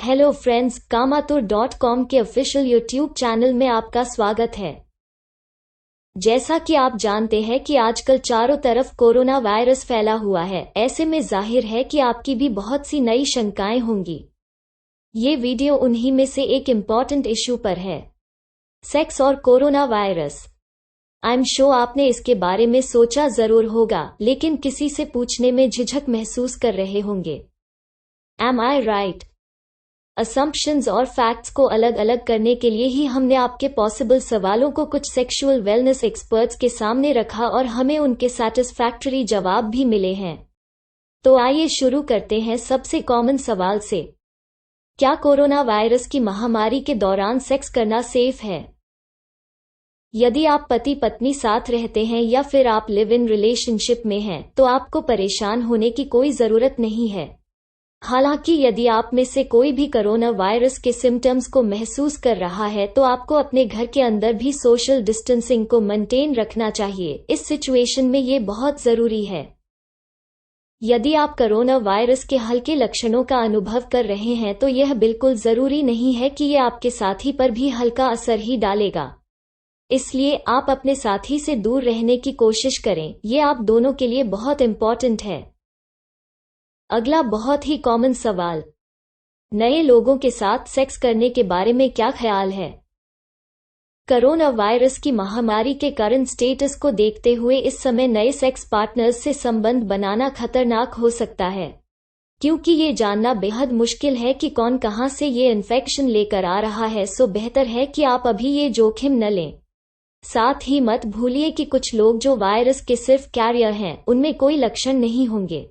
Hello friends, कामातुर.com के official YouTube channel में आपका स्वागत है। जैसा कि आप जानते हैं कि आजकल चारों तरफ कोरोना वायरस फैला हुआ है, ऐसे में जाहिर है कि आपकी भी बहुत सी नई शंकाएं होंगी। ये वीडियो उन्हीं में से एक इम्पॉर्टेंट इशू पर है, सेक्स और corona virus. I am sure आपने इसके बारे में सोचा जरूर होगा, लेकिन किसी से पूछने में झिझक महसूस कर रहे होंगे। एम आई राइट? असम्पशंस और फैक्ट्स को अलग अलग करने के लिए ही हमने आपके पॉसिबल सवालों को कुछ सेक्सुअल वेलनेस एक्सपर्ट्स के सामने रखा और हमें उनके सैटिस्फैक्टरी जवाब भी मिले हैं। तो आइए शुरू करते हैं सबसे कॉमन सवाल से। क्या कोरोना वायरस की महामारी के दौरान सेक्स करना सेफ है? यदि आप पति पत्नी साथ रहते हैं या फिर आप लिव इन रिलेशनशिप में हैं, तो आपको परेशान होने की कोई जरूरत नहीं है। हालांकि यदि आप में से कोई भी कोरोना वायरस के सिम्टम्स को महसूस कर रहा है, तो आपको अपने घर के अंदर भी सोशल डिस्टेंसिंग को मेंटेन रखना चाहिए। इस सिचुएशन में ये बहुत जरूरी है। यदि आप कोरोना वायरस के हल्के लक्षणों का अनुभव कर रहे हैं, तो यह बिल्कुल जरूरी नहीं है कि ये आपके साथी पर भी हल्का असर ही डालेगा। इसलिए आप अपने साथी से दूर रहने की कोशिश करें। ये आप दोनों के लिए बहुत इंपॉर्टेंट है। अगला बहुत ही कॉमन सवाल, नए लोगों के साथ सेक्स करने के बारे में क्या ख्याल है? कोरोना वायरस की महामारी के करंट स्टेटस को देखते हुए इस समय नए सेक्स पार्टनर्स से संबंध बनाना खतरनाक हो सकता है, क्योंकि ये जानना बेहद मुश्किल है कि कौन कहां से ये इन्फेक्शन लेकर आ रहा है। सो बेहतर है कि आप अभी ये जोखिम न लें। साथ ही मत भूलिए कि कुछ लोग जो वायरस के सिर्फ कैरियर हैं, उनमें कोई लक्षण नहीं होंगे।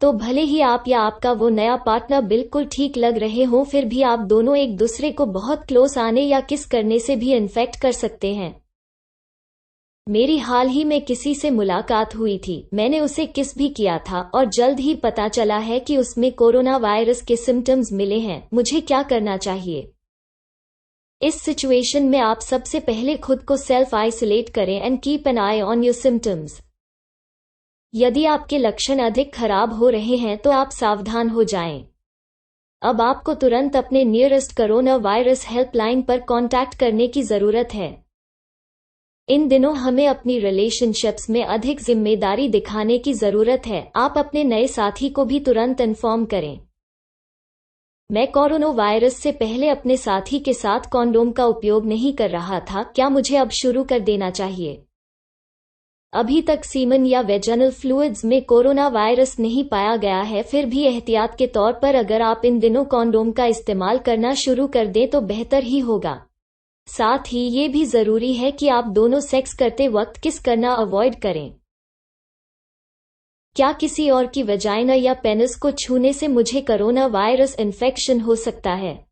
तो भले ही आप या आपका वो नया पार्टनर बिल्कुल ठीक लग रहे हों, फिर भी आप दोनों एक दूसरे को बहुत क्लोज आने या किस करने से भी इन्फेक्ट कर सकते हैं। मेरी हाल ही में किसी से मुलाकात हुई थी, मैंने उसे किस भी किया था और जल्द ही पता चला है कि उसमें कोरोना वायरस के सिम्टम्स मिले हैं। मुझे क्या करना चाहिए? इस सिचुएशन में आप सबसे पहले खुद को सेल्फ आइसोलेट करें and keep an I on your symptoms. यदि आपके लक्षण अधिक खराब हो रहे हैं, तो आप सावधान हो जाएं। अब आपको तुरंत अपने नियरेस्ट कोरोना वायरस हेल्पलाइन पर कांटेक्ट करने की जरूरत है। इन दिनों हमें अपनी रिलेशनशिप्स में अधिक जिम्मेदारी दिखाने की जरूरत है। आप अपने नए साथी को भी तुरंत इन्फॉर्म करें। मैं कोरोना वायरस से पहले अपने साथी के साथ कॉन्डोम का उपयोग नहीं कर रहा था। क्या मुझे अब शुरू कर देना चाहिए? अभी तक सीमन या वेजाइनल फ्लूइड्स में कोरोना वायरस नहीं पाया गया है, फिर भी एहतियात के तौर पर अगर आप इन दिनों कॉन्डोम का इस्तेमाल करना शुरू कर दें तो बेहतर ही होगा। साथ ही ये भी जरूरी है कि आप दोनों सेक्स करते वक्त किस करना अवॉइड करें। क्या किसी और की वेजाइना या पेनिस को छूने से मुझे कोरोना वायरस इन्फेक्शन हो सकता है?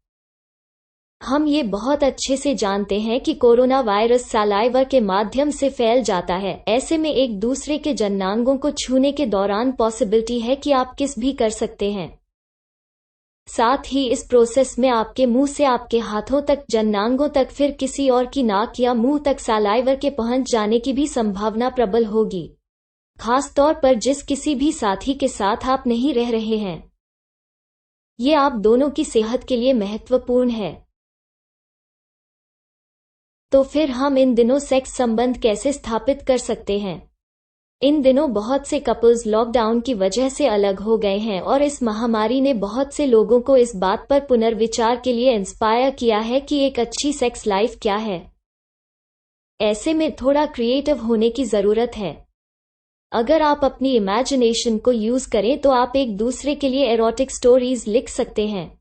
हम ये बहुत अच्छे से जानते हैं कि कोरोना वायरस सलाइवा के माध्यम से फैल जाता है। ऐसे में एक दूसरे के जननांगों को छूने के दौरान पॉसिबिलिटी है कि आप किस भी कर सकते हैं। साथ ही इस प्रोसेस में आपके मुंह से आपके हाथों तक, जननांगों तक, फिर किसी और की नाक या मुंह तक सलाइवा के पहुंच जाने की भी संभावना प्रबल होगी, खासतौर पर जिस किसी भी साथी के साथ आप नहीं रह रहे हैं। ये आप दोनों की सेहत के लिए महत्वपूर्ण है। तो फिर हम इन दिनों सेक्स संबंध कैसे स्थापित कर सकते हैं? इन दिनों बहुत से कपल्स लॉकडाउन की वजह से अलग हो गए हैं और इस महामारी ने बहुत से लोगों को इस बात पर पुनर्विचार के लिए इंस्पायर किया है कि एक अच्छी सेक्स लाइफ क्या है। ऐसे में थोड़ा क्रिएटिव होने की जरूरत है। अगर आप अपनी इमेजिनेशन को यूज करें तो आप एक दूसरे के लिए एरोटिक स्टोरीज लिख सकते हैं।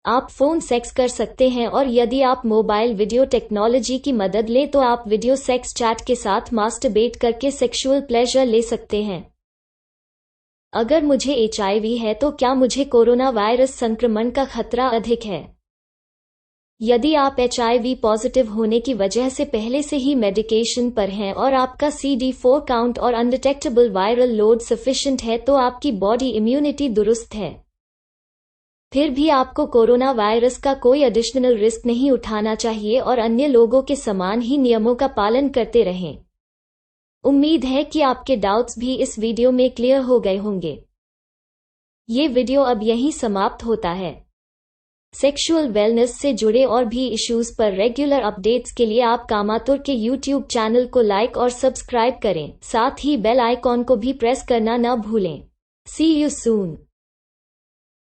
आप फोन सेक्स कर सकते हैं और यदि आप मोबाइल वीडियो टेक्नोलॉजी की मदद लें तो आप वीडियो सेक्स चैट के साथ मास्टरबेट करके सेक्सुअल प्लेजर ले सकते हैं। अगर मुझे HIV है तो क्या मुझे कोरोना वायरस संक्रमण का खतरा अधिक है? यदि आप HIV पॉजिटिव होने की वजह से पहले से ही मेडिकेशन पर हैं और आपका CD4 काउंट और अनडिटेक्टेबल वायरल लोड सफिशिएंट है, तो आपकी बॉडी इम्यूनिटी दुरुस्त है। फिर भी आपको कोरोना वायरस का कोई एडिशनल रिस्क नहीं उठाना चाहिए और अन्य लोगों के समान ही नियमों का पालन करते रहें। उम्मीद है कि आपके डाउट्स भी इस वीडियो में क्लियर हो गए होंगे। ये वीडियो अब यहीं समाप्त होता है। सेक्सुअल वेलनेस से जुड़े और भी इश्यूज पर रेगुलर अपडेट्स के लिए आप कामातुर के यूट्यूब चैनल को लाइक और सब्सक्राइब करें, साथ ही बेल आइकॉन को भी प्रेस करना न भूलें। सी यू सून।